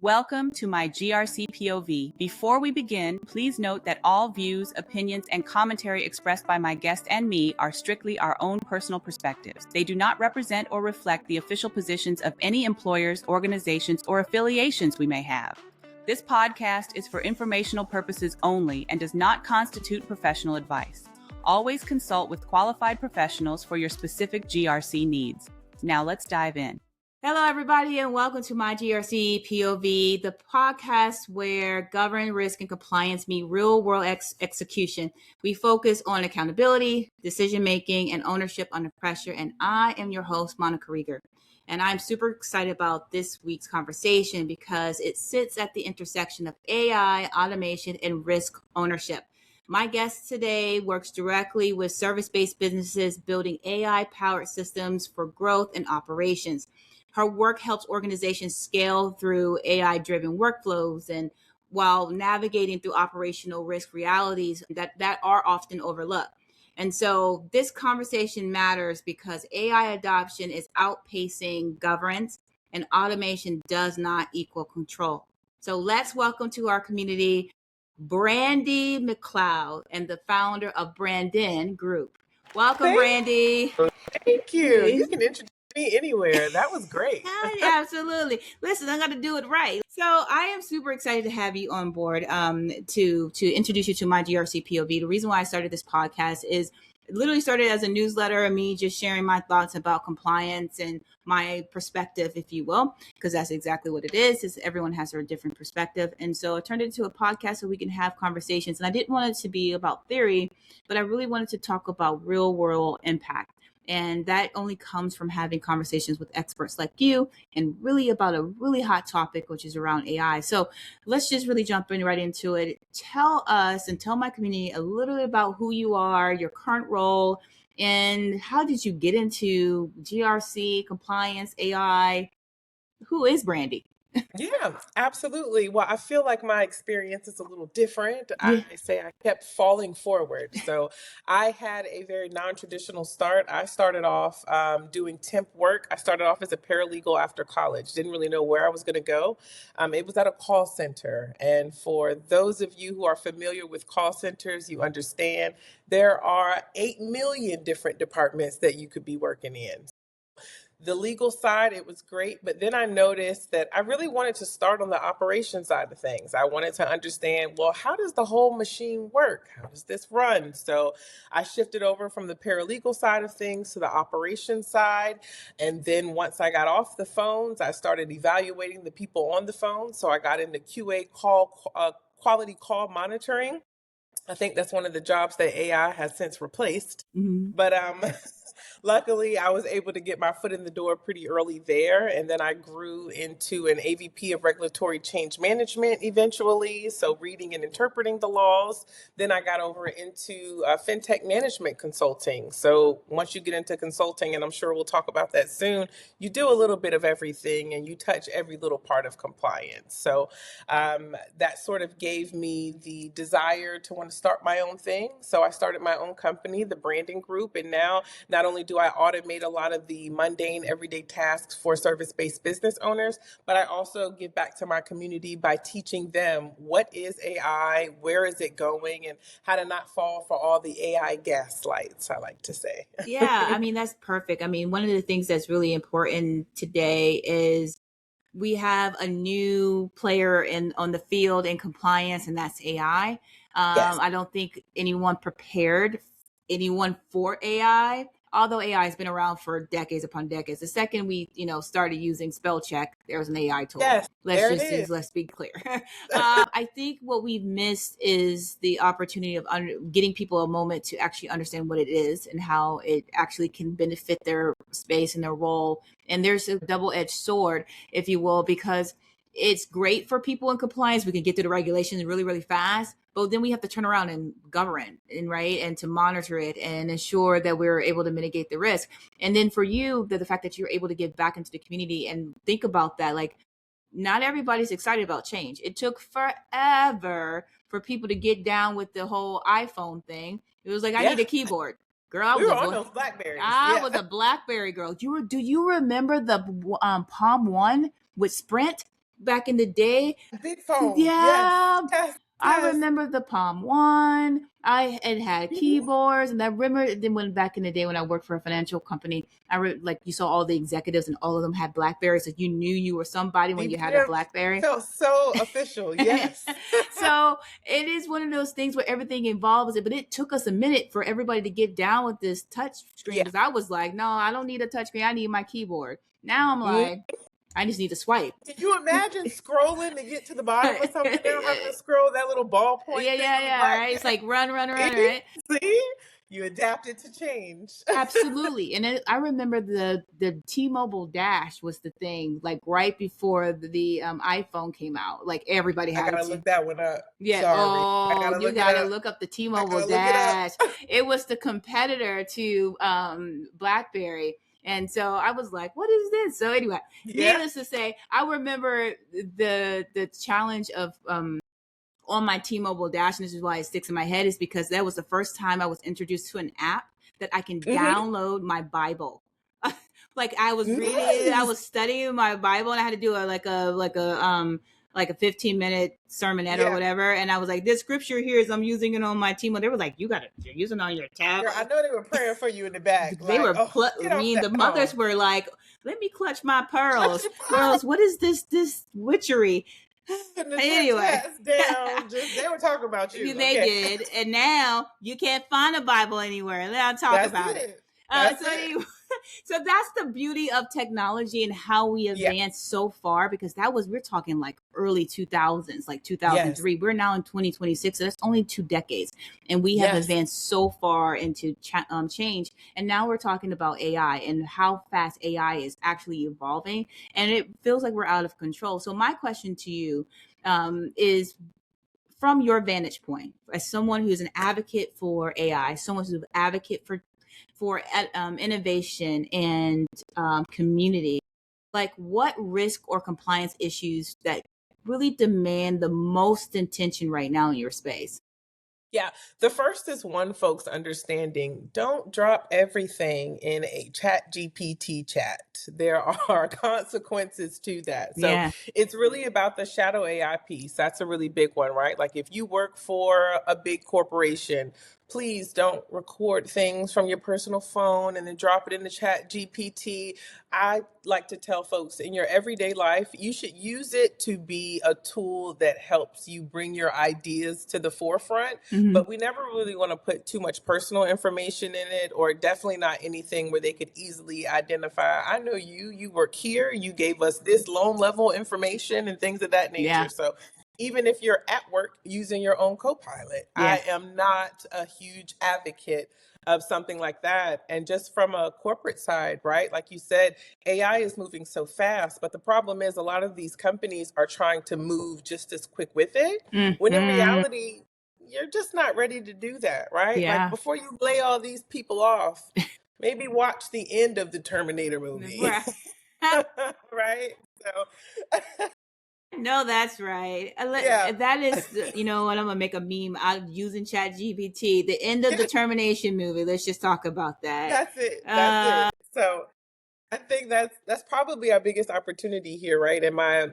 Welcome to my GRC POV. Before we begin, please note that all views, opinions, and commentary expressed by my guest and me are strictly our own personal perspectives. They do not represent or reflect the official positions of any employers, organizations, or affiliations we may have. This podcast is for informational purposes only and does not constitute professional advice. Always consult with qualified professionals for your specific GRC needs. Now let's dive in. Hello, everybody, and welcome to My GRC POV, the podcast where governance, risk, and compliance meet real-world execution. We focus on accountability, decision-making, and ownership under pressure, and I am your host, Monica Reagor. And I'm super excited about this week's conversation because it sits at the intersection of AI, automation, and risk ownership. My guest today works directly with service-based businesses building AI-powered systems for growth and operations. Her work helps organizations scale through AI-driven workflows and while navigating through operational risk realities that are often overlooked. And so this conversation matters because AI adoption is outpacing governance and automation does not equal control. So let's welcome to our community, Brandy McLeod and the founder of Brandyn Group. Welcome, Brandy. Thank you. You can introduce me anywhere. That was great. Absolutely. Listen, I got to do it right. So I am super excited to have you on board to introduce you to My GRC POV. The reason why I started this podcast is it literally started as a newsletter of me just sharing my thoughts about compliance and my perspective, if you will, because that's exactly what it is everyone has a different perspective. And so I turned it into a podcast so we can have conversations. And I didn't want it to be about theory, but I really wanted to talk about real world impact. And that only comes from having conversations with experts like you and really about a really hot topic, which is around AI. So let's just really jump right into it. Tell us and tell my community a little bit about who you are, your current role, and how did you get into GRC, compliance, AI? Who is Brandy? Yeah, absolutely. Well, I feel like my experience is a little different. I say I kept falling forward. So I had a very non-traditional start. I started off doing temp work. I started off as a paralegal after college. Didn't really know where I was going to go. It was at a call center. And for those of you who are familiar with call centers, you understand there are 8 million different departments that you could be working in. The legal side, it was great, but then I noticed that I really wanted to start on the operation side of things. I wanted to understand, well, how does the whole machine work? How does this run? So I shifted over from the paralegal side of things to the operations side. And then once I got off the phones, I started evaluating the people on the phone. So I got into QA quality call monitoring. I think that's one of the jobs that AI has since replaced. Mm-hmm. But luckily, I was able to get my foot in the door pretty early there. And then I grew into an AVP of regulatory change management eventually. So reading and interpreting the laws. Then I got over into fintech management consulting. So once you get into consulting, and I'm sure we'll talk about that soon, you do a little bit of everything and you touch every little part of compliance. So that sort of gave me the desire to want to start my own thing. So I started my own company, the Brandyn Group. And now not only do I automate a lot of the mundane everyday tasks for service-based business owners, but I also give back to my community by teaching them what is AI, where is it going, and how to not fall for all the AI gaslights, I like to say. Yeah, I mean, that's perfect. I mean, one of the things that's really important today is we have a new player on the field in compliance, and that's AI. Yes. I don't think anyone prepared anyone for AI, although AI has been around for decades upon decades. The second we, started using spell check, there was an AI tool. Yes, Let's be clear. I think what we've missed is the opportunity of getting people a moment to actually understand what it is and how it actually can benefit their space and their role. And there's a double-edged sword, if you will, because it's great for people in compliance. We can get through the regulations really, really fast, but then we have to turn around and govern and to monitor it and ensure that we're able to mitigate the risk. And then for you, the fact that you're able to give back into the community and think about that, like not everybody's excited about change. It took forever for people to get down with the whole iPhone thing. It was like, I need a keyboard. Girl, we were on those Blackberries. I was a Blackberry girl. Do you remember the Palm One with Sprint? back in the day. Big phone. Yeah. Yes. I remember the Palm One. It had Mhm. keyboards, and I remember then when back in the day when I worked for a financial company, like you saw all the executives and all of them had BlackBerries, so you knew you were somebody when you had a BlackBerry. Felt so official. Yes. So it is one of those things where everything involves it, but it took us a minute for everybody to get down with this touch screen because I was like, no, I don't need a touch screen. I need my keyboard. Now I'm like, I just need to swipe. Can you imagine scrolling to get to the bottom of something now, having to scroll that little ballpoint thing? Yeah, right? It's like run, right? See? You adapted to change. Absolutely. And I remember the T-Mobile Dash was the thing, like right before the iPhone came out. Like everybody had I gotta look that one up. Yeah. Sorry. You gotta look up the T-Mobile Dash. It was the competitor to BlackBerry. And so I was like, what is this? So anyway, needless to say, I remember the challenge of on my T-Mobile Dash, and this is why it sticks in my head, is because that was the first time I was introduced to an app that I can download my Bible. Like I was reading it, I was studying my Bible, and I had to do like a 15-minute sermonette or whatever. And I was like, this scripture here is I'm using it on my team. They were like, you're using it on your tab. Girl, I know they were praying for you in the back. They were, the mothers were like, let me clutch my pearls. Girls, what is this witchery? Anyway, down, they were talking about you. They did. And now you can't find a Bible anywhere. Let's talk about it. Anyway, so that's the beauty of technology and how we advanced so far, because we're talking like early 2000s, like 2003. We're now in 2026. So that's only 2 decades. And we have advanced so far into change. And now we're talking about AI and how fast AI is actually evolving. And it feels like we're out of control. So my question to you is, from your vantage point, as someone who's an advocate for AI, someone who's an advocate for innovation and community, like what risk or compliance issues that really demand the most attention right now in your space? Yeah, the first is folks understanding, don't drop everything in a chat GPT chat. There are consequences to that. So it's really about the shadow AI piece. That's a really big one, right? Like if you work for a big corporation, please don't record things from your personal phone and then drop it in the chat GPT. I like to tell folks, in your everyday life, you should use it to be a tool that helps you bring your ideas to the forefront. But we never really want to put too much personal information in it, or definitely not anything where they could easily identify, I know you work here, you gave us this loan level information and things of that nature. So even if you're at work using your own co-pilot, I am not a huge advocate of something like that. And just from a corporate side, right? Like you said, AI is moving so fast, but the problem is a lot of these companies are trying to move just as quick with it, when in reality, you're just not ready to do that, right? Like before you lay all these people off, maybe watch the end of the Terminator movie. Right? So no, that's right. That is, what, I'm going to make a meme out of using Chat GPT, the end of the Termination movie. Let's just talk about that. That's it. So I think that's probably our biggest opportunity here, right? And my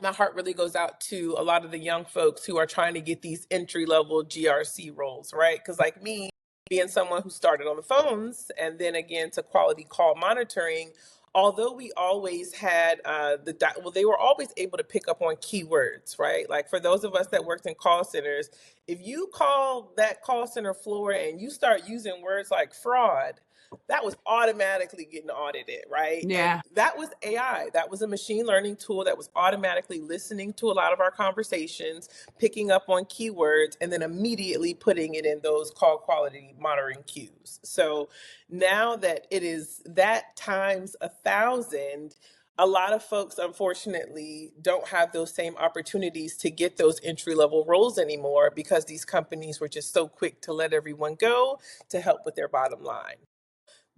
heart really goes out to a lot of the young folks who are trying to get these entry-level GRC roles, right? Because like me, being someone who started on the phones and then again to quality call monitoring, although we always had they were always able to pick up on keywords, right? Like for those of us that worked in call centers, if you call that call center floor and you start using words like fraud, that was automatically getting audited, right? Yeah. And that was AI. That was a machine learning tool that was automatically listening to a lot of our conversations, picking up on keywords, and then immediately putting it in those call quality monitoring queues. So now that it is that times 1,000, a lot of folks, unfortunately, don't have those same opportunities to get those entry-level roles anymore because these companies were just so quick to let everyone go to help with their bottom line.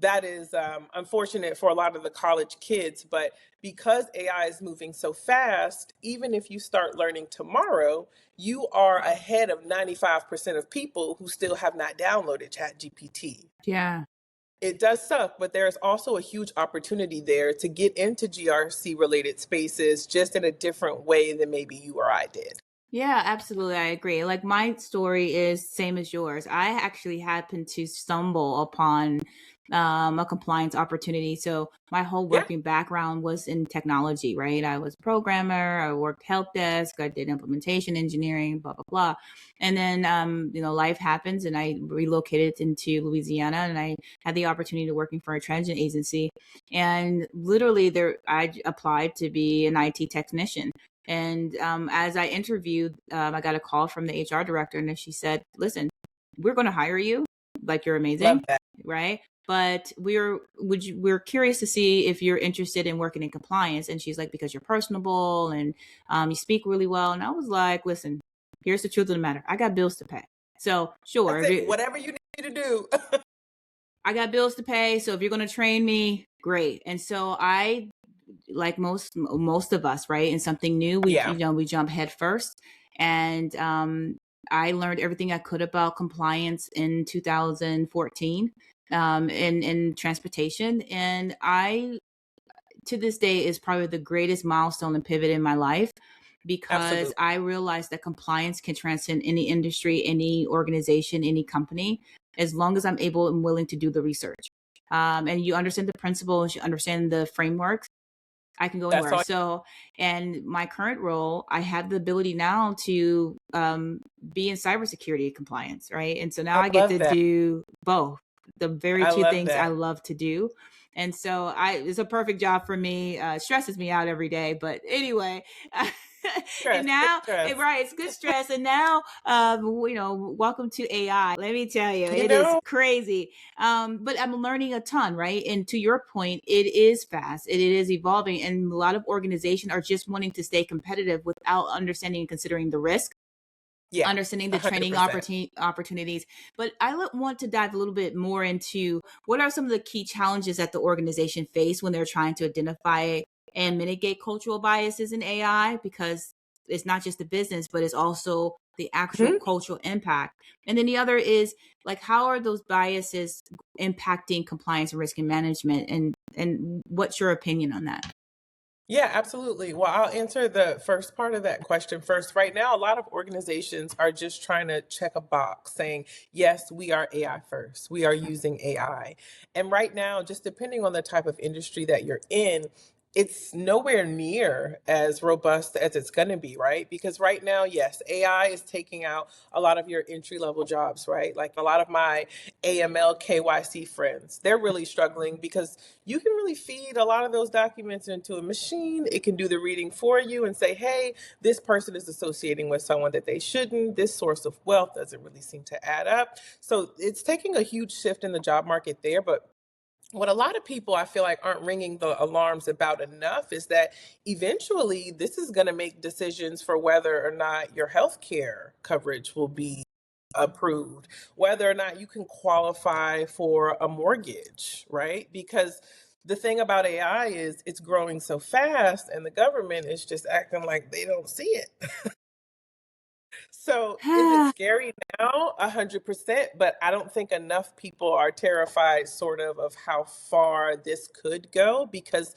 That is unfortunate for a lot of the college kids, but because AI is moving so fast, even if you start learning tomorrow, you are ahead of 95% of people who still have not downloaded ChatGPT. Yeah. It does suck, but there's also a huge opportunity there to get into GRC related spaces just in a different way than maybe you or I did. Yeah, absolutely. I agree. Like my story is same as yours. I actually happened to stumble upon a compliance opportunity. So my whole working background was in technology, right? I was a programmer, I worked help desk, I did implementation engineering, blah, blah, blah. And then, life happens and I relocated into Louisiana and I had the opportunity to working for a transit agency. And literally I applied to be an IT technician. And as I interviewed, I got a call from the HR director, and she said, "Listen, we're going to hire you. Like you're amazing, right? But we're curious to see if you're interested in working in compliance." And she's like, "Because you're personable and you speak really well." And I was like, "Listen, here's the truth of the matter. I got bills to pay. So sure, whatever you need to do." I got bills to pay. So if you're going to train me, great. And so I, like most of us, right, in something new, we jump head first. And I learned everything I could about compliance in 2014 in transportation. And I, to this day, is probably the greatest milestone and pivot in my life, because Absolutely. I realized that compliance can transcend any industry, any organization, any company, as long as I'm able and willing to do the research. And you understand the principles, you understand the frameworks, I can go anywhere. So, and my current role, I have the ability now to be in cybersecurity compliance, right? And so now I get to do both, the very two things I love to do. And so it's a perfect job for me. Stresses me out every day, but anyway. And now, right, it's good stress. And now, welcome to AI. Let me tell you, it is crazy. But I'm learning a ton, right? And to your point, it is fast. It is evolving. And a lot of organizations are just wanting to stay competitive without understanding and considering the risk. Understanding the 100%. Training opportunities. But I want to dive a little bit more into what are some of the key challenges that the organization face when they're trying to identify and mitigate cultural biases in AI, because it's not just the business, but it's also the actual cultural impact. And then the other is, like, how are those biases impacting compliance, risk, and management? And what's your opinion on that? Yeah, absolutely. Well, I'll answer the first part of that question first. Right now, a lot of organizations are just trying to check a box saying, yes, we are AI first. We are using AI. And right now, just depending on the type of industry that you're in, it's nowhere near as robust as it's going to be, right? Because right now, yes, AI is taking out a lot of your entry-level jobs, right? Like a lot of my AML, KYC friends, they're really struggling because you can really feed a lot of those documents into a machine. It can do the reading for you and say, hey, this person is associating with someone that they shouldn't. This source of wealth doesn't really seem to add up. So it's taking a huge shift in the job market there. But what a lot of people, I feel like, aren't ringing the alarms about enough is that eventually this is going to make decisions for whether or not your healthcare coverage will be approved, whether or not you can qualify for a mortgage, right? Because the thing about AI is it's growing so fast and the government is just acting like they don't see it. So is it scary now? 100%, but I don't think enough people are terrified sort of how far this could go, because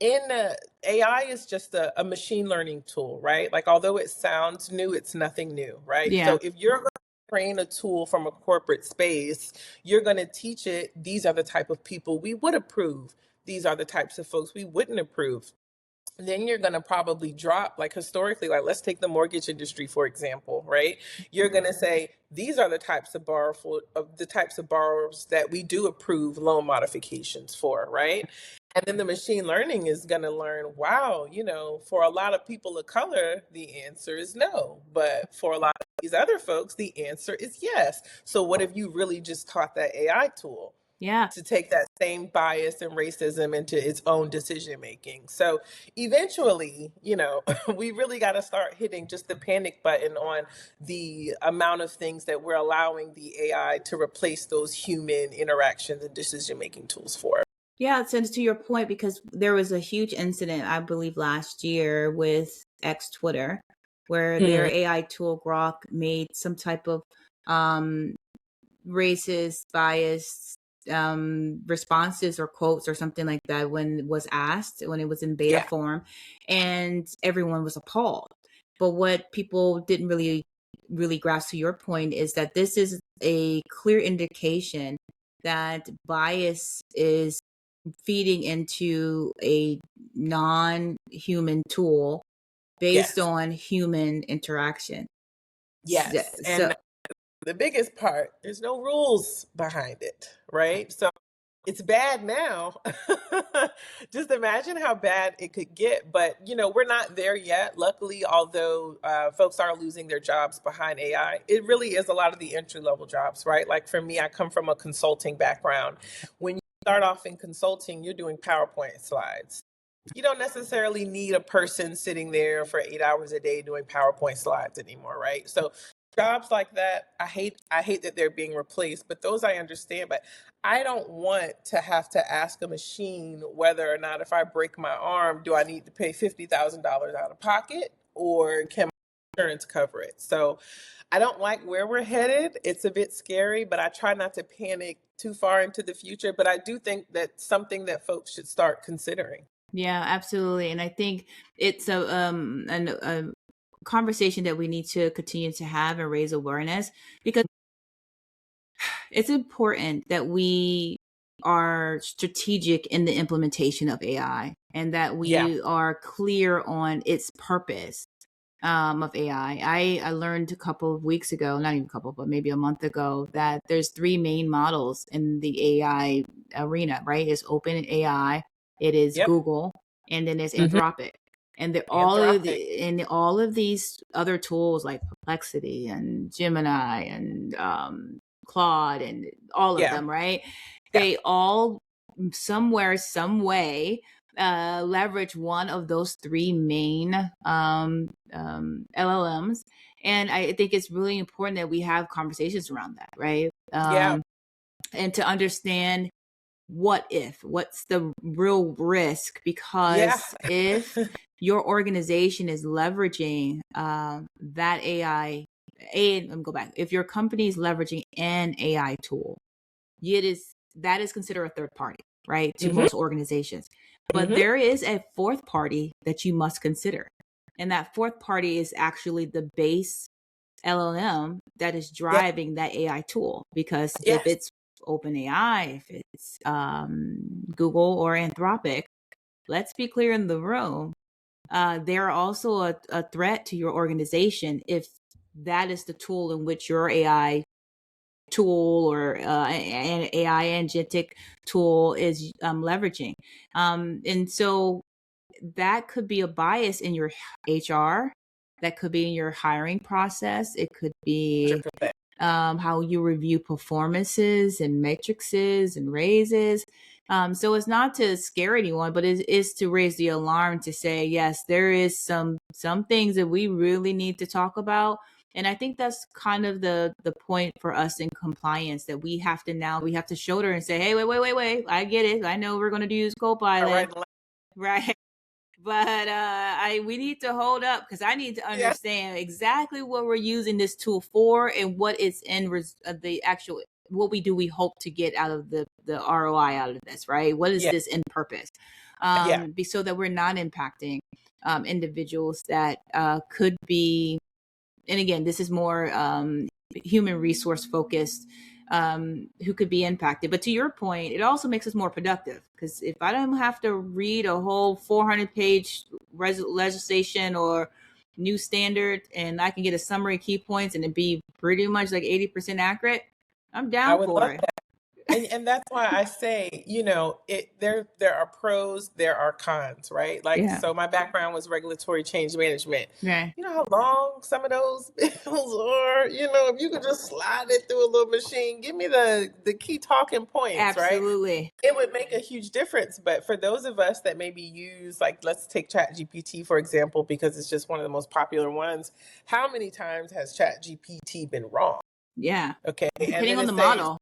AI is just a machine learning tool, right? Like, although it sounds new, it's nothing new, right? Yeah. So if you're going to train a tool from a corporate space, you're going to teach it, these are the type of people we would approve. These are the types of folks we wouldn't approve. Then you're going to probably drop, like historically, like let's take the mortgage industry, for example, right? You're going to say, these are the types of borrowers that we do approve loan modifications for, right? And then the machine learning is going to learn, wow, for a lot of people of color, the answer is no. But for a lot of these other folks, the answer is yes. So what if you really just taught that AI tool? Yeah. To take that same bias and racism into its own decision making. So eventually, we really got to start hitting just the panic button on the amount of things that we're allowing the AI to replace those human interactions and decision making tools for. Yeah, since to your point, because there was a huge incident, I believe, last year with Twitter, where their AI tool Grok made some type of racist, biased responses or quotes or something like that when it was asked, when it was in beta form, and everyone was appalled. But what people didn't really grasp, to your point, is that this is a clear indication that bias is feeding into a non-human tool based on human interaction. Yes. And the biggest part, there's no rules behind it, right? So it's bad now. Just imagine how bad it could get. But, we're not there yet. Luckily, although folks are losing their jobs behind AI, it really is a lot of the entry-level jobs, right? Like for me, I come from a consulting background. When you start off in consulting, you're doing PowerPoint slides. You don't necessarily need a person sitting there for 8 hours a day doing PowerPoint slides anymore, right? So jobs like that, I hate that they're being replaced, but those I understand. But I don't want to have to ask a machine whether or not, if I break my arm, do I need to pay $50,000 out of pocket, or can my insurance cover it? So I don't like where we're headed. It's a bit scary, but I try not to panic too far into the future. But I do think that's something that folks should start considering. Yeah, absolutely. And I think it's a conversation that we need to continue to have and raise awareness, because it's important that we are strategic in the implementation of AI, and that we are clear on its purpose of AI. I learned a couple of weeks ago, not even a couple, but maybe a month ago, that there's 3 main models in the AI arena, right? It's OpenAI, it is Google, and then there's Anthropic. And all of these other tools like Perplexity and Gemini and Claude and all of them, right? They all somewhere, some way, leverage one of those 3 main LLMs. And I think it's really important that we have conversations around that, right? And to understand what's the real risk, because if your organization is leveraging that AI, if your company is leveraging an AI tool, that is considered a third party, right, to most organizations. But there is a fourth party that you must consider. And that fourth party is actually the base LLM that is driving that AI tool. Because if it's OpenAI, if it's Google or Anthropic, let's be clear in the room, they're also a threat to your organization if that is the tool in which your AI tool or an AI agentic tool is leveraging. And so that could be a bias in your HR. That could be in your hiring process. It could be how you review performances and matrices and raises. So it's not to scare anyone, but it is to raise the alarm, to say, yes, there is some things that we really need to talk about. And I think that's kind of the point for us in compliance, that we have to shoulder and say, hey, wait, I get it. I know we're going to use Copilot, right? But we need to hold up, because I need to understand exactly what we're using this tool for, and what it's in the actual, we hope to get out of the ROI out of this, right? What is this in purpose? So that we're not impacting individuals that could be, and again, this is more human resource focused, who could be impacted. But to your point, it also makes us more productive, because if I don't have to read a whole 400-page legislation or new standard, and I can get a summary key points and it be pretty much like 80% accurate, I'm down for it. And that's why I say, there are pros, there are cons, right? So my background was regulatory change management. Right. You know how long some of those bills are? If you could just slide it through a little machine, give me the key talking points, Absolutely. Right? It would make a huge difference. But for those of us that maybe use, let's take ChatGPT, for example, because it's just one of the most popular ones. How many times has ChatGPT been wrong? Yeah. Okay. Depending on the model.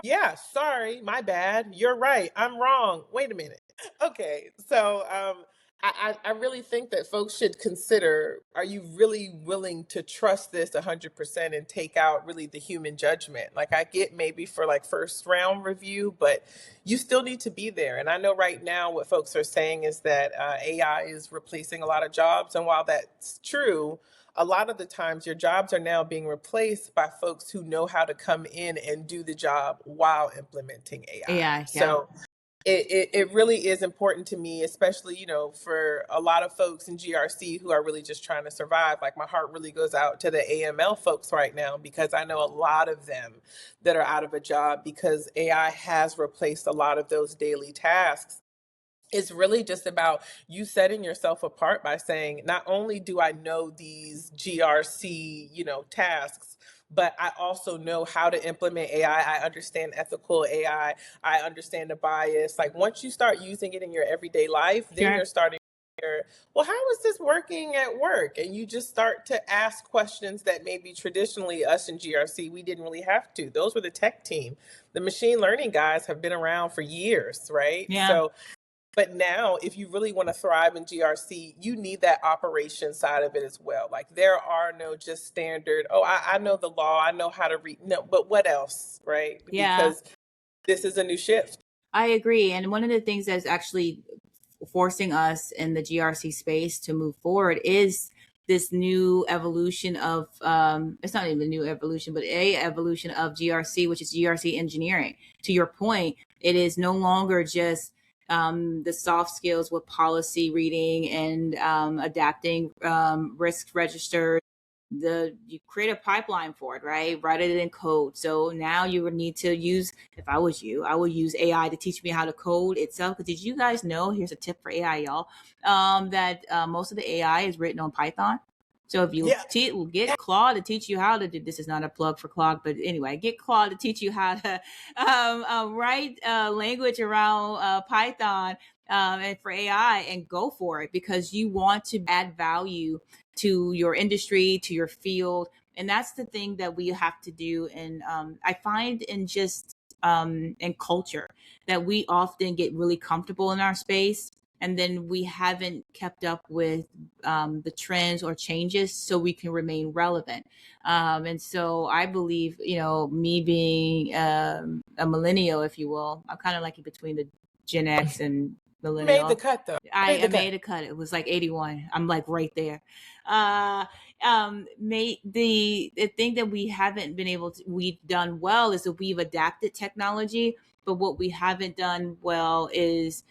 Yeah, sorry, my bad. You're right. I'm wrong. Wait a minute. Okay. So I really think that folks should consider, are you really willing to trust this 100% and take out really the human judgment? Like, I get maybe for like first round review, but you still need to be there. And I know right now what folks are saying is that AI is replacing a lot of jobs. And while that's true, a lot of the times your jobs are now being replaced by folks who know how to come in and do the job while implementing AI. Yeah. So it really is important to me, especially, for a lot of folks in GRC who are really just trying to survive. Like, my heart really goes out to the AML folks right now, because I know a lot of them that are out of a job because AI has replaced a lot of those daily tasks. It's really just about you setting yourself apart by saying, not only do I know these GRC, tasks, but I also know how to implement AI. I understand ethical AI. I understand the bias. Like, once you start using it in your everyday life, then you're starting to hear, well, how is this working at work? And you just start to ask questions that maybe traditionally us in GRC, we didn't really have to. Those were the tech team. The machine learning guys have been around for years, right? Yeah. So, but now, if you really want to thrive in GRC, you need that operation side of it as well. Like, there are no just standard, I know the law, I know how to read. No, but what else, right? Yeah. Because this is a new shift. I agree. And one of the things that's actually forcing us in the GRC space to move forward is this new evolution of, it's not even a new evolution, but a evolution of GRC, which is GRC engineering. To your point, it is no longer just the soft skills with policy reading and adapting risk registers. You create a pipeline for it, right? Write it in code. So now you would need to use, if I was you, I would use AI to teach me how to code itself. Because did you guys know, here's a tip for AI, y'all, that most of the AI is written on Python. So if you get Claude to teach you how to do, this is not a plug for Claude, but anyway, get Claude to teach you how to write language around Python and for AI, and go for it, because you want to add value to your industry, to your field. And that's the thing that we have to do. And I find in culture that we often get really comfortable in our space, and then we haven't kept up with the trends or changes so we can remain relevant. And so I believe, me being a millennial, if you will, I'm kind of like in between the Gen X and millennial. Made the cut, though. I made a cut. It was like 81. I'm like right there. The thing that we haven't been able to, we've done well is that we've adapted technology, but what we haven't done well is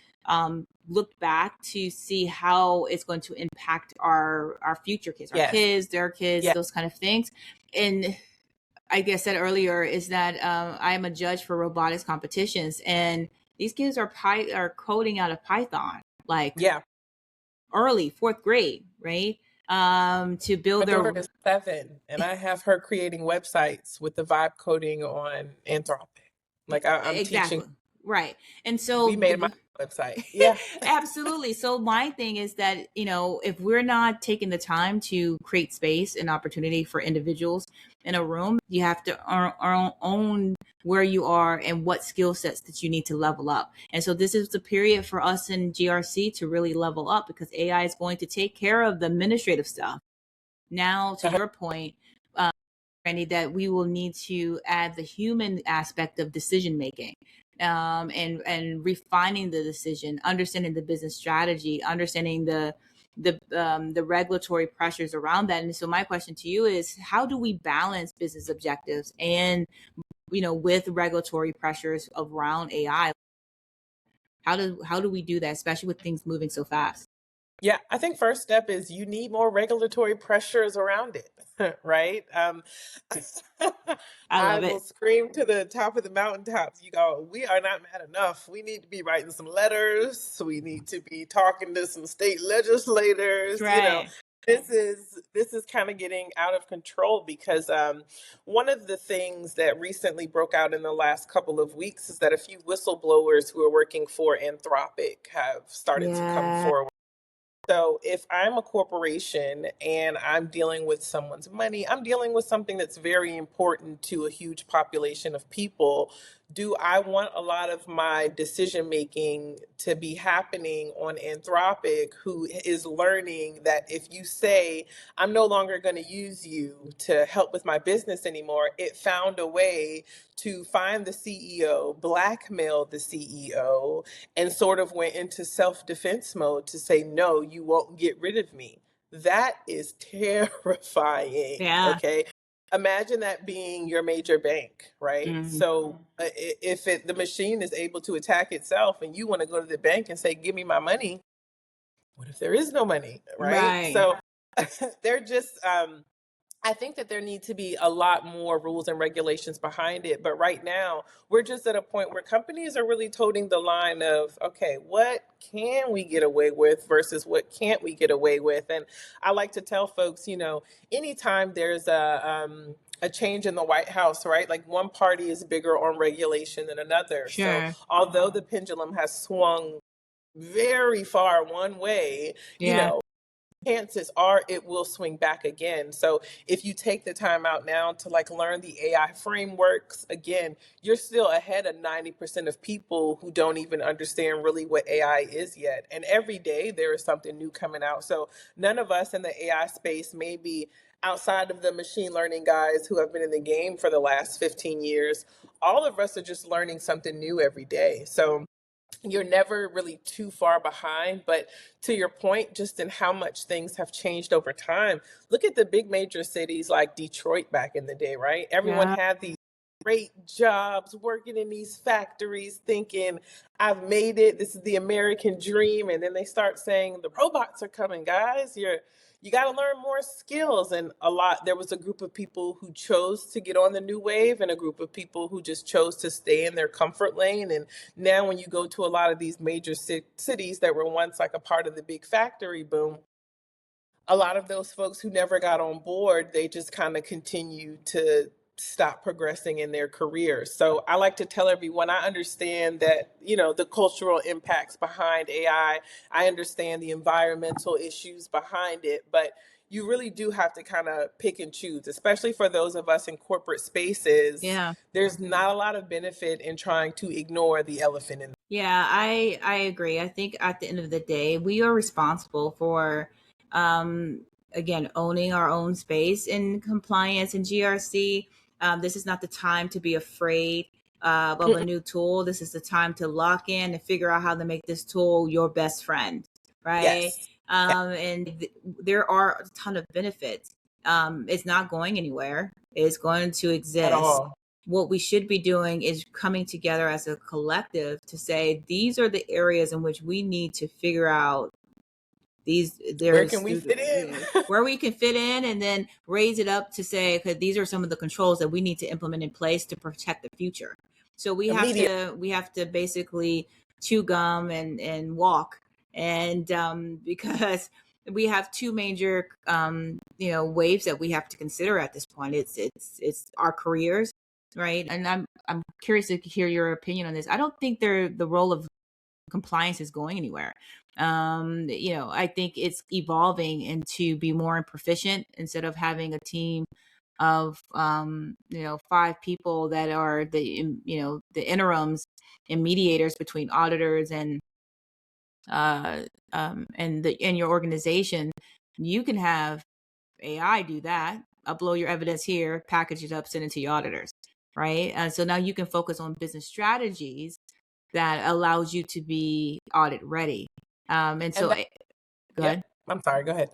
look back to see how it's going to impact our future kids, our kids, their kids, those kind of things. And like I said earlier, is that I am a judge for robotics competitions, and these kids are coding out of Python, like early 4th grade, right? To build My daughter is 7, and I have her creating websites with the vibe coding on Anthropic. Like, I'm teaching. Right. And so we made my website. Yeah. Absolutely. So my thing is that, if we're not taking the time to create space and opportunity for individuals in a room, you have to own where you are and what skill sets that you need to level up. And so this is the period for us in GRC to really level up, because AI is going to take care of the administrative stuff. Now, to your point, Brandy, that we will need to add the human aspect of decision making. And refining the decision, understanding the business strategy, understanding the regulatory pressures around that. And so my question to you is, how do we balance business objectives and, with regulatory pressures around AI? How do we do that, especially with things moving so fast? Yeah, I think first step is you need more regulatory pressures around it, right? I will scream to the top of the mountaintops. You go, we are not mad enough. We need to be writing some letters. We need to be talking to some state legislators. Right. This is kind of getting out of control, because one of the things that recently broke out in the last couple of weeks is that a few whistleblowers who are working for Anthropic have started to come forward. So if I'm a corporation and I'm dealing with someone's money, I'm dealing with something that's very important to a huge population of people. do I want a lot of my decision making to be happening on Anthropic, who is learning that if you say, I'm no longer going to use you to help with my business anymore, it found a way to find the CEO, blackmail the CEO, and sort of went into self-defense mode to say, no, you won't get rid of me. That is terrifying. Yeah. Okay. Imagine that being your major bank, right? So if the machine is able to attack itself and you want to go to the bank and say, give me my money, what if there is no money, right? So they're just, I think that there need to be a lot more rules and regulations behind it. But right now, we're just at a point where companies are really toting the line of, okay, what can we get away with versus what can't we get away with? And I like to tell folks, you know, anytime there's a change in the White House, right? Like one party is bigger on regulation than another. Sure. So although the pendulum has swung very far one way, you know, chances are it will swing back again. So if you take the time out now to like learn the AI frameworks, again, you're still ahead of 90% of people who don't even understand really what AI is yet. And every day there is something new coming out. So none of us in the AI space, maybe outside of the machine learning guys who have been in the game for the last 15 years, all of us are just learning something new every day. So you're never really too far behind. But to your point, just in how much things have changed over time, look at the big major cities like Detroit back in the day, right? Everyone had these great jobs working in these factories thinking, I've made it. This is the American dream. And then they start saying, the robots are coming, guys. You got to learn more skills. And there was a group of people who chose to get on the new wave and a group of people who just chose to stay in their comfort lane. And now when you go to a lot of these major cities that were once like a part of the big factory boom, a lot of those folks who never got on board, they just kind of continue to stop progressing in their careers. So I like to tell everyone, I understand that, you know, the cultural impacts behind AI, I understand the environmental issues behind it, but you really do have to kind of pick and choose, especially for those of us in corporate spaces. There's not a lot of benefit in trying to ignore the elephant in the room. Yeah, I agree. I think at the end of the day, we are responsible for again, owning our own space in compliance and GRC. This is not the time to be afraid of a new tool. This is the time to lock in and figure out how to make this tool your best friend, right? And there are a ton of benefits. It's not going anywhere. It's going to exist. What we should be doing is coming together as a collective to say, these are the areas in which we need to figure out where can we fit in, where we can fit in, and then raise it up to say, okay, these are some of the controls that we need to implement in place to protect the future. So we have to basically chew gum and walk. And because we have two major waves that we have to consider at this point. It's our careers, right? And I'm curious to hear your opinion on this. I don't think the role of compliance is going anywhere. I think it's evolving into be more proficient instead of having a team of 5 people that are the interims and mediators between auditors and in your organization. You can have AI do that, upload your evidence here, package it up, send it to your auditors, right? And so now you can focus on business strategies that allows you to be audit ready. Go ahead. I'm sorry, go ahead.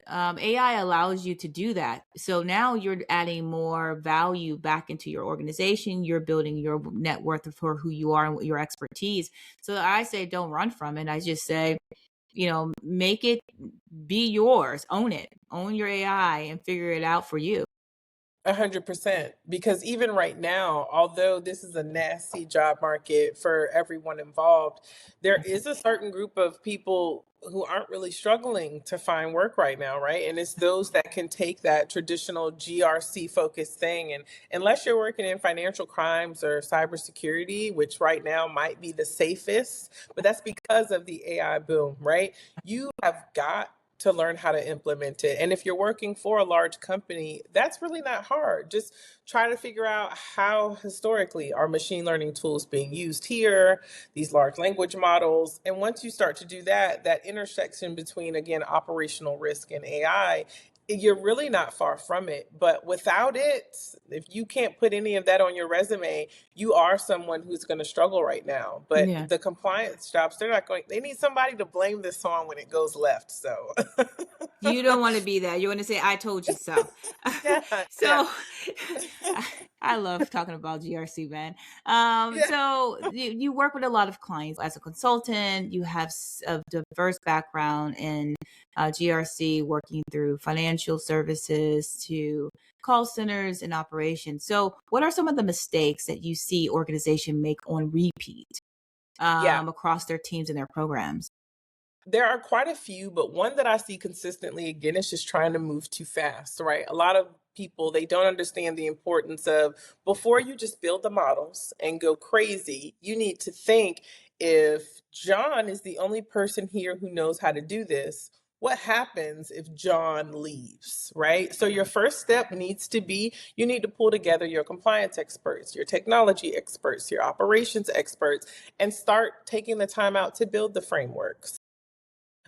AI allows you to do that. So now you're adding more value back into your organization. You're building your net worth for who you are and your expertise. So I say, don't run from it. I just say, make it be yours, own it, own your AI and figure it out for you. 100%. Because even right now, although this is a nasty job market for everyone involved, there is a certain group of people who aren't really struggling to find work right now, right? And it's those that can take that traditional GRC focused thing. And unless you're working in financial crimes or cybersecurity, which right now might be the safest, but that's because of the AI boom, right? You have got to learn how to implement it. And if you're working for a large company, that's really not hard. Just try to figure out how historically are machine learning tools being used here, these large language models. And once you start to do that, that intersection between, again, operational risk and AI, you're really not far from it. But without it, if you can't put any of that on your resume, you are someone who's going to struggle right now. But the compliance jobs, they need somebody to blame this on when it goes left. So you don't want to be that. You want to say, I told you so. So I love talking about GRC, man. So you work with a lot of clients as a consultant. You have a diverse background in GRC, working through financial services to call centers and operations. So what are some of the mistakes that you see organizations make on repeat across their teams and their programs? There are quite a few, but one that I see consistently, again, is just trying to move too fast, right? A lot of people, they don't understand the importance of, before you just build the models and go crazy, you need to think, if John is the only person here who knows how to do this, what happens if John leaves, right? So your first step needs to be, you need to pull together your compliance experts, your technology experts, your operations experts, and start taking the time out to build the frameworks.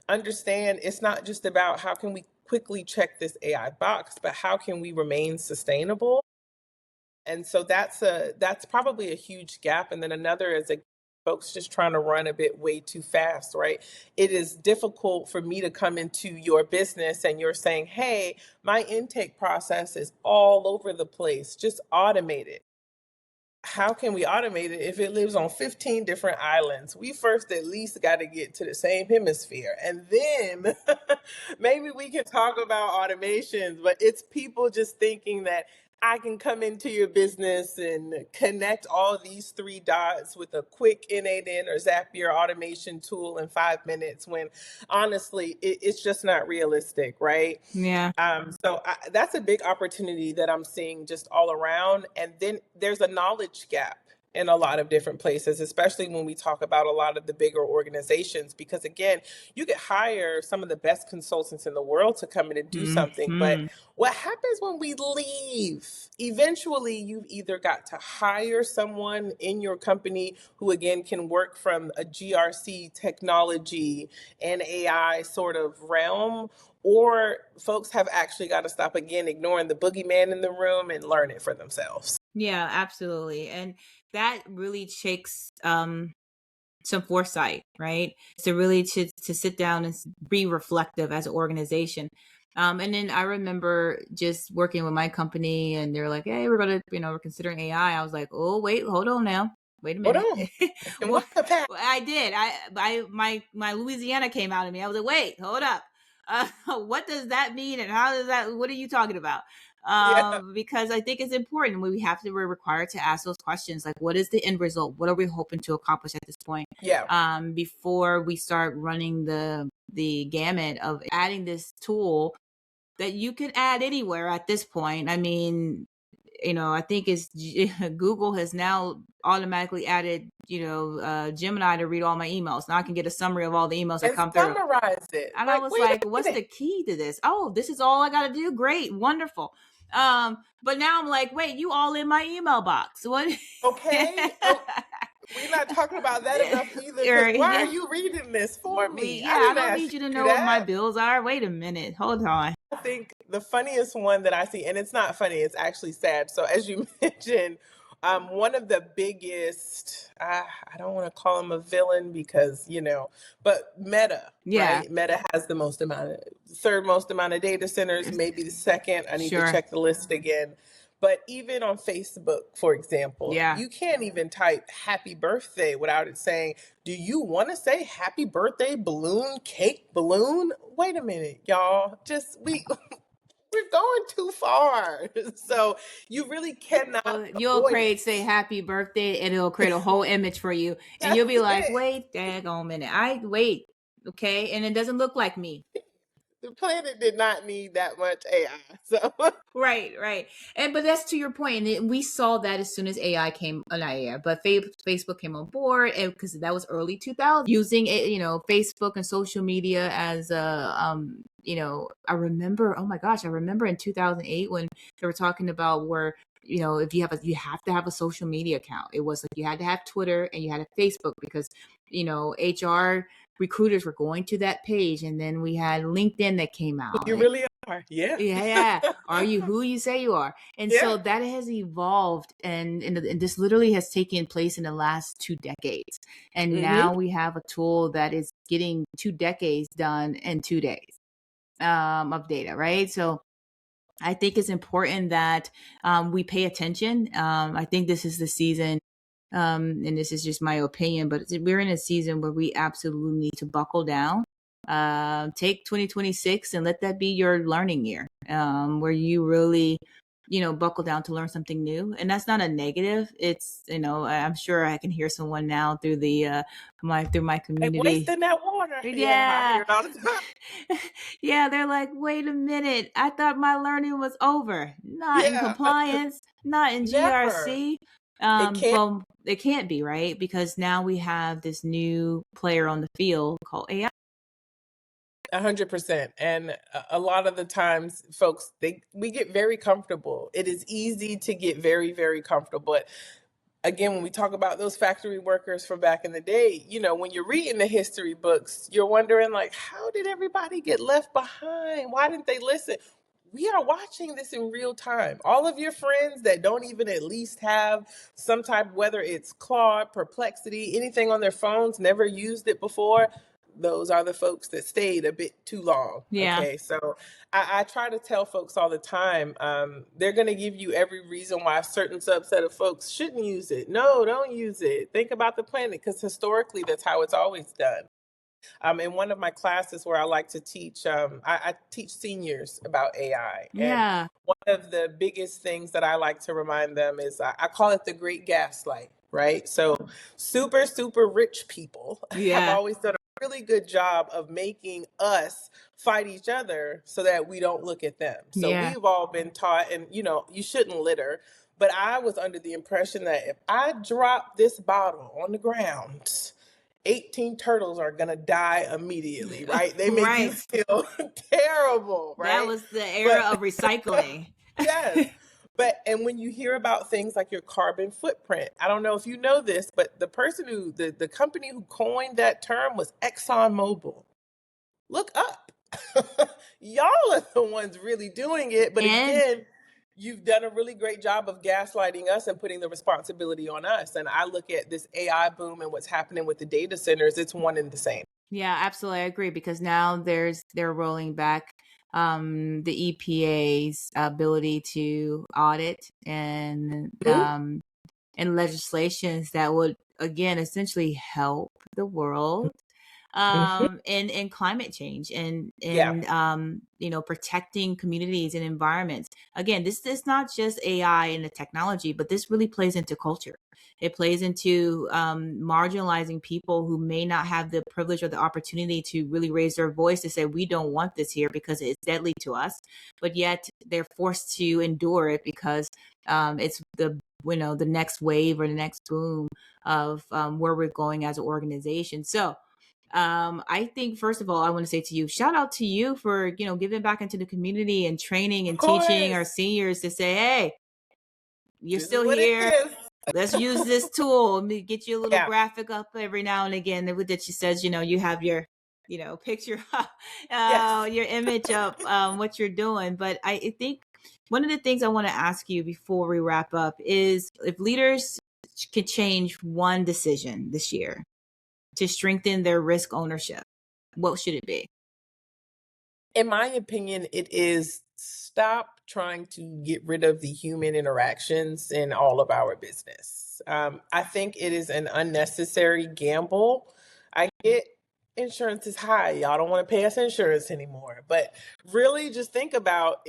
Understand it's not just about how can we quickly check this AI box, but how can we remain sustainable? And so that's probably a huge gap. And then another is folks just trying to run a bit way too fast, right? It is difficult for me to come into your business and you're saying, hey, my intake process is all over the place, just automate it. How can we automate it if it lives on 15 different islands? We first at least got to get to the same hemisphere. And then maybe we can talk about automations, but it's people just thinking that I can come into your business and connect all these 3 dots with a quick N8N or Zapier automation tool in 5 minutes, when honestly, it's just not realistic, right? Yeah. So that's a big opportunity that I'm seeing just all around. And then there's a knowledge gap in a lot of different places, especially when we talk about a lot of the bigger organizations, because again, you could hire some of the best consultants in the world to come in and do something. But what happens when we leave? Eventually, you've either got to hire someone in your company who, again, can work from a GRC technology and AI sort of realm, or folks have actually got to stop, again, ignoring the boogeyman in the room and learn it for themselves. Yeah, absolutely. And that really takes some foresight, right? So really to sit down and be reflective as an organization. And then I remember just working with my company and they're like, hey, we're going to, we're considering AI. I was like, oh, wait, hold on now. Wait a minute. Hold on. I did. My Louisiana came out of me. I was like, wait, hold up. What does that mean? And what are you talking about? Because I think it's important. We're required to ask those questions. Like, what is the end result? What are we hoping to accomplish at this point? Before we start running the gamut of adding this tool that you can add anywhere at this point. I mean, I think Google has now automatically added, Gemini to read all my emails. Now I can get a summary of all the emails that come through. Summarize it. And I was like, what's the key to this? Oh, this is all I got to do. Great. Wonderful. But now I'm like, wait, you all in my email box. What? Okay. We're not talking about that enough either. Why are you reading this for me? I don't need you to know what my bills are. Wait a minute. Hold on. I think the funniest one that I see, and it's not funny, it's actually sad. So as you mentioned, one of the biggest, I don't want to call him a villain because, but Meta, right? Meta has the third most amount of data centers, maybe the second. I need to check the list again. But even on Facebook, for example, you can't even type happy birthday without it saying, do you want to say happy birthday balloon, cake balloon? Wait a minute, y'all. We're going too far. So you really cannot. You'll say happy birthday and it'll create a whole image for you. And you'll be like, wait, daggone a minute. Wait. Okay. And it doesn't look like me. The planet did not need that much AI. So Right. But that's to your point. And we saw that as soon as AI came, not AI, but Facebook came on board, because that was early 2000s, using it, Facebook and social media as a I remember, oh my gosh, I remember in 2008 when they were talking about where, if you have to have a social media account. It was like you had to have Twitter and you had a Facebook because, HR recruiters were going to that page. And then we had LinkedIn that came out. You really are. Yeah. Yeah. Are you who you say you are? And so that has evolved and this literally has taken place in the last 2 decades. And now we have a tool that is getting 2 decades done in 2 days of data, right? So I think it's important that we pay attention. I think this is the season, and this is just my opinion, but we're in a season where we absolutely need to buckle down. Take 2026 and let that be your learning year, where you really, buckle down to learn something new. And that's not a negative. It's, I'm sure I can hear someone now through the my community. Wasting that water. Yeah. I hear it all the time. Yeah, they're like, wait a minute. I thought my learning was over. Not in compliance, not in GRC. Well, it can't be, right? Because now we have this new player on the field called AI. 100%. And a lot of the times, folks, we get very comfortable. It is easy to get very, very comfortable. But again, when we talk about those factory workers from back in the day, when you're reading the history books, you're wondering, like, how did everybody get left behind? Why didn't they listen? We are watching this in real time. All of your friends that don't even at least have some type, whether it's Claude, Perplexity, anything on their phones, never used it before, those are the folks that stayed a bit too long. Yeah. Okay. So I try to tell folks all the time, they're going to give you every reason why a certain subset of folks shouldn't use it. No, don't use it. Think about the planet, because historically that's how it's always done. In one of my classes where I like to teach, I teach seniors about AI. Yeah. And one of the biggest things that I like to remind them is I call it the great gaslight, right? So super, super rich people have always done a really good job of making us fight each other so that we don't look at them. So we've all been taught, and you shouldn't litter. But I was under the impression that if I drop this bottle on the ground, 18 turtles are going to die immediately, right? They make you feel terrible, right? That was the era of recycling. Yes. And when you hear about things like your carbon footprint, I don't know if you know this, but the person the company who coined that term was ExxonMobil. Look up. Y'all are the ones really doing it. But again, you've done a really great job of gaslighting us and putting the responsibility on us. And I look at this AI boom and what's happening with the data centers, it's one and the same. Yeah, absolutely. I agree, because now they're rolling back the EPA's ability to audit and legislations that would, again, essentially help the world in climate change and protecting communities and environments. Again, this is not just AI and the technology, but this really plays into culture. It plays into marginalizing people who may not have the privilege or the opportunity to really raise their voice to say, we don't want this here because it's deadly to us. But yet they're forced to endure it because it's the next wave or the next boom of where we're going as an organization. So I think, first of all, I want to say to you, shout out to you for, giving back into the community and training and teaching our seniors to say, hey, you're still here. Let's use this tool. Let me get you a little graphic up every now and again that she says, you have your, picture, your image up, what you're doing. But I think one of the things I want to ask you before we wrap up is, if leaders could change one decision this year to strengthen their risk ownership, what should it be? In my opinion, it is stop trying to get rid of the human interactions in all of our business. I think it is an unnecessary gamble. I get insurance is high. Y'all don't want to pay us insurance anymore. But really just think about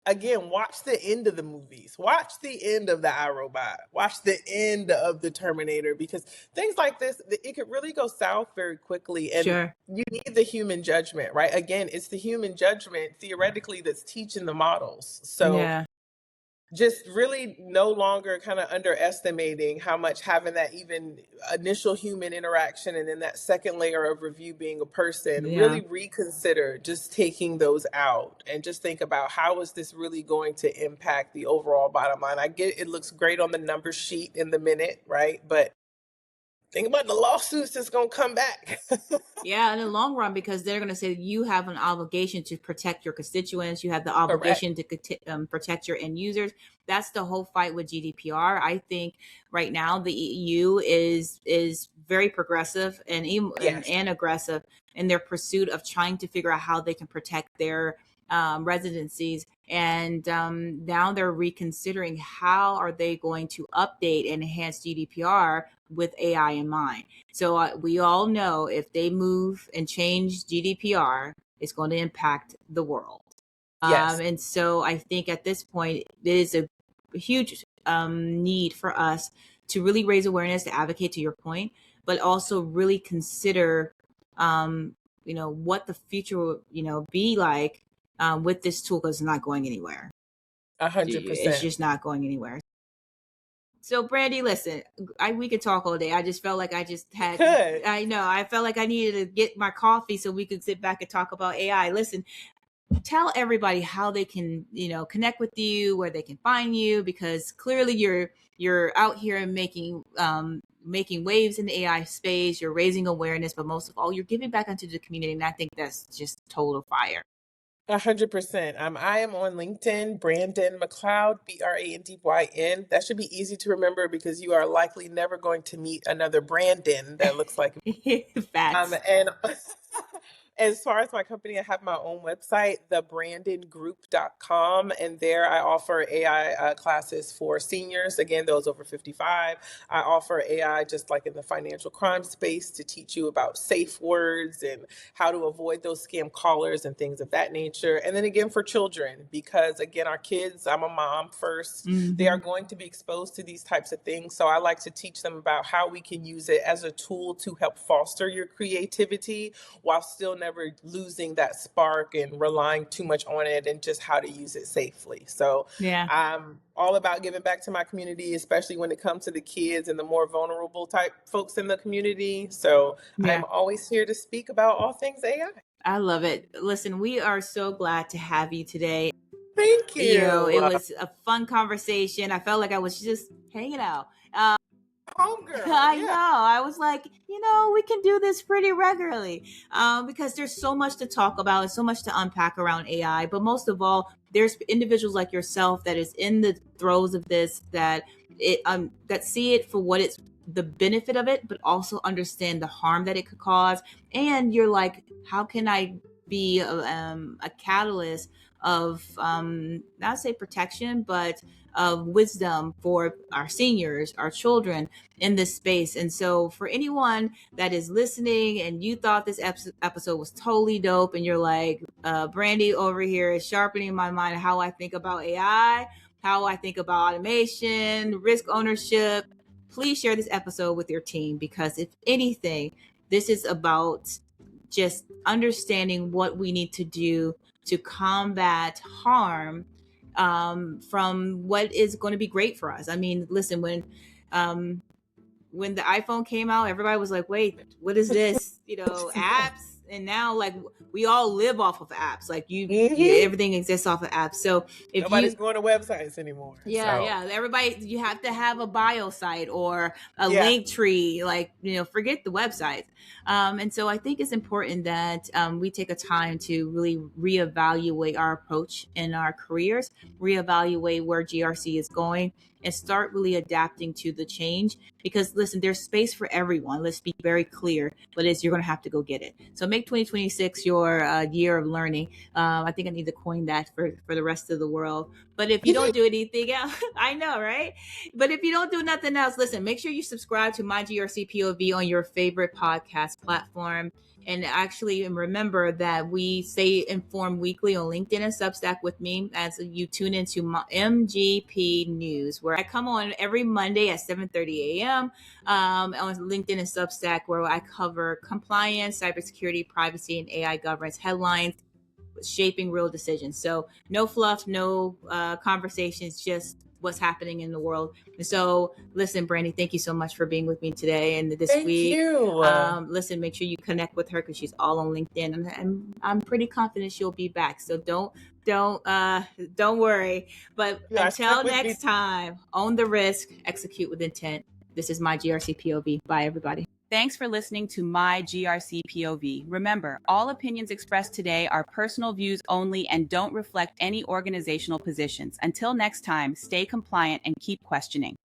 again, watch the end of the movies. Watch the end of the iRobot. Watch the end of the Terminator, because things like this, it could really go south very quickly. And you need the human judgment, right? Again, it's the human judgment, theoretically, that's teaching the models. So just really no longer kind of underestimating how much having that even initial human interaction and then that second layer of review being a person, really reconsider just taking those out and just think about how is this really going to impact the overall bottom line. I get it looks great on the number sheet in the minute, right? But think about the lawsuits that's going to come back. Yeah, in the long run, because they're going to say you have an obligation to protect your constituents. You have the obligation to protect your end users. That's the whole fight with GDPR. I think right now the EU is very progressive and aggressive in their pursuit of trying to figure out how they can protect their residencies. And now they're reconsidering how are they going to update and enhance GDPR with AI in mind. So we all know if they move and change GDPR, it's going to impact the world. And so I think at this point, it is a huge need for us to really raise awareness, to advocate to your point, but also really consider, what the future will, be like with this tool, because it's not going anywhere. 100%. It's just not going anywhere. So Brandy, listen, we could talk all day. I just felt like I felt like I needed to get my coffee so we could sit back and talk about AI. Listen, tell everybody how they can, connect with you, where they can find you, because clearly you're out here and making waves in the AI space. You're raising awareness, but most of all, you're giving back into the community. And I think that's just total fire. 100%. I am on LinkedIn, Brandyn McLeod, Brandyn. That should be easy to remember because you are likely never going to meet another Brandyn that looks like me. Facts. And as far as my company, I have my own website, thebrandongroup.com, and there I offer AI classes for seniors, again, those over 55. I offer AI just like in the financial crime space to teach you about safe words and how to avoid those scam callers and things of that nature. And then again, for children, because again, our kids, I'm a mom first, they are going to be exposed to these types of things. So I like to teach them about how we can use it as a tool to help foster your creativity while still never losing that spark and relying too much on it, and just how to use it safely. So I'm all about giving back to my community, especially when it comes to the kids and the more vulnerable type folks in the community. So I'm always here to speak about all things AI. I love it. Listen, we are so glad to have you today. Thank you. It was a fun conversation. I felt like I was just hanging out. Homegirl. I know. I was like, we can do this pretty regularly because there's so much to talk about and so much to unpack around AI. But most of all, there's individuals like yourself that is in the throes of this, that see it for what it's the benefit of it, but also understand the harm that it could cause. And you're like, how can I be a catalyst of not say protection, but of wisdom for our seniors, our children in this space. And so for anyone that is listening and you thought this episode was totally dope and you're like, Brandy over here is sharpening my mind on how I think about AI, how I think about automation, risk ownership, please share this episode with your team, because if anything, this is about just understanding what we need to do to combat harm from what is going to be great for us. I mean, listen, when the iPhone came out, everybody was like, wait, what is this? Apps. And now, like, we all live off of apps. Like, everything exists off of apps. So if nobody's going to websites anymore. Everybody, you have to have a bio site or a link tree. Like, forget the websites. And so I think it's important that we take a time to really reevaluate our approach in our careers, reevaluate where GRC is going, and start really adapting to the change. Because listen, there's space for everyone. Let's be very clear, but you're going to have to go get it. So make 2026 your year of learning. I think I need to coin that for the rest of the world. But if you don't do anything else, I know, right? But if you don't do nothing else, listen, make sure you subscribe to My GRC POV on your favorite podcast platform. And actually remember that we stay informed weekly on LinkedIn and Substack with me as you tune into my MGP News, where I come on every Monday at 7:30 a.m. On LinkedIn and Substack, where I cover compliance, cybersecurity, privacy, and AI governance headlines. shaping real decisions. So no fluff, no conversations, just what's happening in the world. And so listen, Brandy, thank you so much for being with me today and this week. Listen, make sure you connect with her because she's all on LinkedIn, and I'm pretty confident she'll be back. So don't worry. But until next time, own the risk, execute with intent. This is my GRC POV. Bye, everybody. Thanks for listening to My GRC POV. Remember, all opinions expressed today are personal views only and don't reflect any organizational positions. Until next time, stay compliant and keep questioning.